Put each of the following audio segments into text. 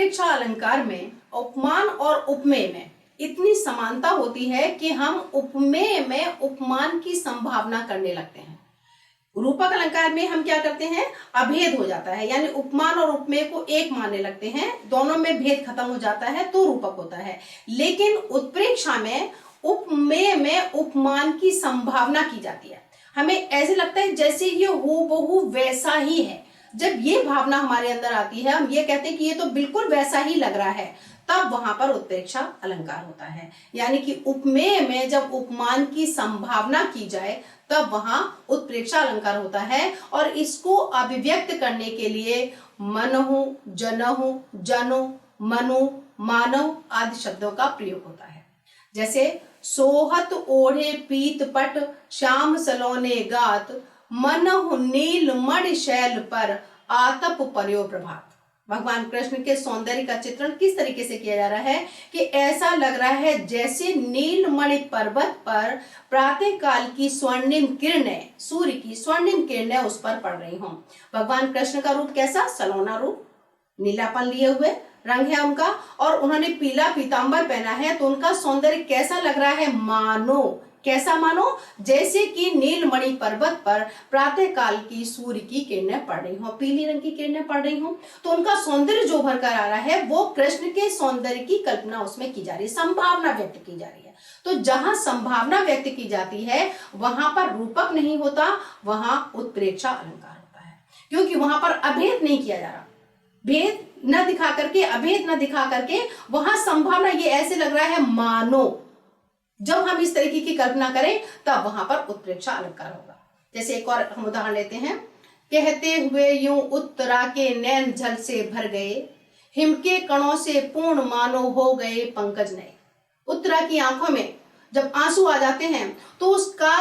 उत्प्रेक्षा अलंकार में उपमान और उपमेय में इतनी समानता होती है कि हम उपमेय में उपमान की संभावना करने लगते हैं। रूपक अलंकार में हम क्या करते हैं, अभेद हो जाता है, यानी उपमान और उपमेय को एक मानने लगते हैं, दोनों में भेद खत्म हो जाता है तो रूपक होता है। लेकिन उत्प्रेक्षा में उपमेय में उपमान की संभावना की जाती है। हमें ऐसे लगता है जैसे ये हूबहू वैसा ही है। जब ये भावना हमारे अंदर आती है, हम ये कहते हैं कि ये तो बिल्कुल वैसा ही लग रहा है, तब वहां पर उत्प्रेक्षा अलंकार होता है। यानी कि उपमेय में जब उपमान की संभावना की जाए तब वहां उत्प्रेक्षा अलंकार होता है। और इसको अभिव्यक्त करने के लिए मनहु, जनहु, जनु, मनु, मानव आदि शब्दों का प्रयोग होता है। जैसे सोहत ओढ़े पीत पट श्याम सलोने गात, मनहु नील मणि शैल पर आतप पर्यो प्रभात। भगवान कृष्ण के सौंदर्य का चित्रण किस तरीके से किया जा रहा है कि ऐसा लग रहा है जैसे नीलमणि पर्वत पर प्रातः काल की स्वर्णिम किरणें, सूर्य की स्वर्णिम किरणें उस पर पड़ रही हों। भगवान कृष्ण का रूप कैसा, सलोना रूप, नीलापन लिए हुए रंग है उनका, और उन्होंने पीला पीतांबर पहना है, तो उनका सौंदर्य कैसा लग रहा है, मानो, कैसा मानो, जैसे कि नीलमणि पर्वत पर प्रातः काल की सूर्य की किरणें पड़ रही हो, पीली रंग की किरणें पड़ रही हो। तो उनका सौंदर्य जो भर कर आ रहा है वो कृष्ण के सौंदर्य की कल्पना उसमें की जा रही है, संभावना व्यक्त की जा रही है। तो जहां संभावना व्यक्त की जाती है वहां पर रूपक नहीं होता, वहां उत्प्रेक्षा अलंकार होता है, क्योंकि वहां पर अभेद नहीं किया जा रहा, भेद न दिखा करके, अभेद न दिखा करके वहां संभावना, ये ऐसे लग रहा है मानो। जब हम इस तरीके की कल्पना करें तब वहां पर उत्प्रेक्षा अलंकार होगा। जैसे एक और हम उदाहरण लेते हैं, कहते हुए यूं उत्तरा के नैन जल से भर गए, हिम के कणों से पूर्ण मानो हो गए पंकज नए। उत्तरा की आंखों में जब आंसू आ जाते हैं तो उसका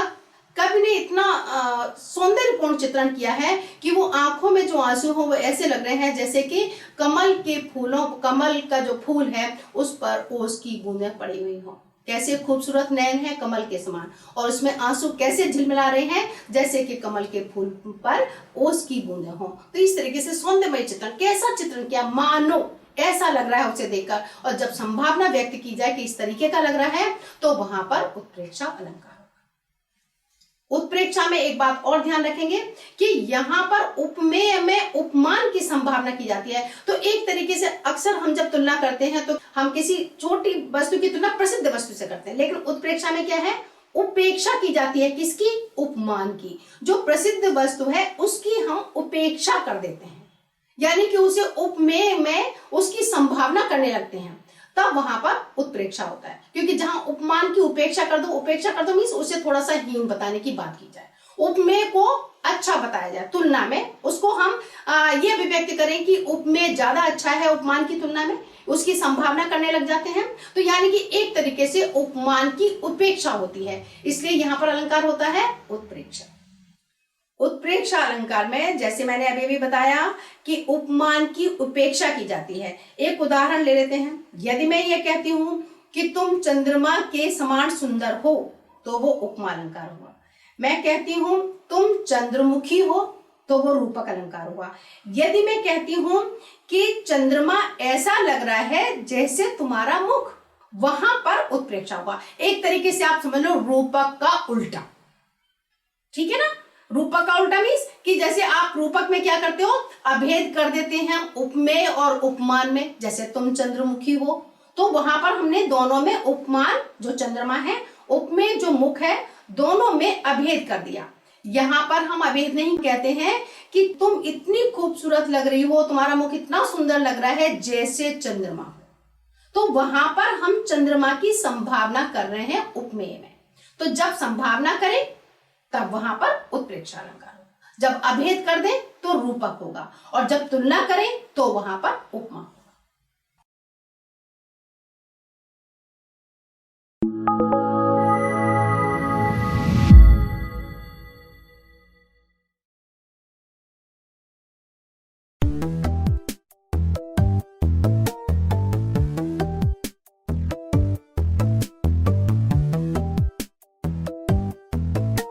कवि ने इतना सौंदर्यपूर्ण चित्रण किया है कि वो आंखों में जो आंसू हो वो ऐसे लग रहे हैं जैसे कि कमल के फूलों, कमल का जो फूल है उस पर ओस की बूंदें पड़ी हुई हो। कैसे खूबसूरत नयन है कमल के समान, और उसमें आंसू कैसे झिलमिला रहे हैं जैसे कि कमल के फूल पर ओस की बूंदें हो। तो इस तरीके से सौंदर्यमय चित्रण, कैसा चित्रण किया, मानो ऐसा लग रहा है उसे देखकर। और जब संभावना व्यक्त की जाए कि इस तरीके का लग रहा है तो वहां पर उत्प्रेक्षा अलंकार। उत्प्रेक्षा में एक बात और ध्यान रखेंगे कि यहाँ पर उपमेय में उपमान की संभावना की जाती है। तो एक तरीके से अक्सर हम जब तुलना करते हैं तो हम किसी छोटी वस्तु की तुलना प्रसिद्ध वस्तु से करते हैं, लेकिन उत्प्रेक्षा में क्या है, उपेक्षा की जाती है, किसकी, उपमान की। जो प्रसिद्ध वस्तु है उसकी हम उपेक्षा कर देते हैं, यानी कि उसे उपमेय में उसकी संभावना करने लगते हैं, तब वहां पर उत्प्रेक्षा होता है। क्योंकि जहां उपमान की उपेक्षा कर दो मीन्स उसे थोड़ा सा हीन बताने की बात की जाए, उपमेय को अच्छा बताया जाए, तुलना में उसको हम ये अभिव्यक्त करें कि उपमेय ज्यादा अच्छा है उपमान की तुलना में, उसकी संभावना करने लग जाते हैं। तो यानी कि एक तरीके से उपमान की उपेक्षा होती है, इसलिए यहां पर अलंकार होता है उत्प्रेक्षा। उत्प्रेक्षा अलंकार में जैसे मैंने अभी भी बताया कि उपमान की उपेक्षा की जाती है। एक उदाहरण ले लेते हैं, यदि मैं ये कहती हूं कि तुम चंद्रमा के समान सुंदर हो तो वो उपमा अलंकार हुआ। मैं कहती हूं तुम चंद्रमुखी हो तो वो रूपक अलंकार हुआ। यदि मैं कहती हूं कि चंद्रमा ऐसा लग रहा है जैसे तुम्हारा मुख, वहां पर उत्प्रेक्षा हुआ। एक तरीके से आप समझ लो रूपक का उल्टा, ठीक है ना। रूपक का उल्टा मीन्स कि जैसे आप रूपक में क्या करते हो, अभेद कर देते हैं उपमेय और उपमान में। जैसे तुम चंद्रमुखी हो तो वहां पर हमने दोनों में उपमान जो चंद्रमा है, उपमेय जो मुख है, दोनों में अभेद कर दिया। यहां पर हम अभेद नहीं कहते हैं कि तुम इतनी खूबसूरत लग रही हो, तुम्हारा मुख इतना सुंदर लग रहा है जैसे चंद्रमा, तो वहां पर हम चंद्रमा की संभावना कर रहे हैं उपमेय में। तो जब संभावना करें तब वहां पर उत्प्रेक्षा अलंकार होगा, जब अभेद कर दें तो रूपक होगा, और जब तुलना करें तो वहां पर उपमा।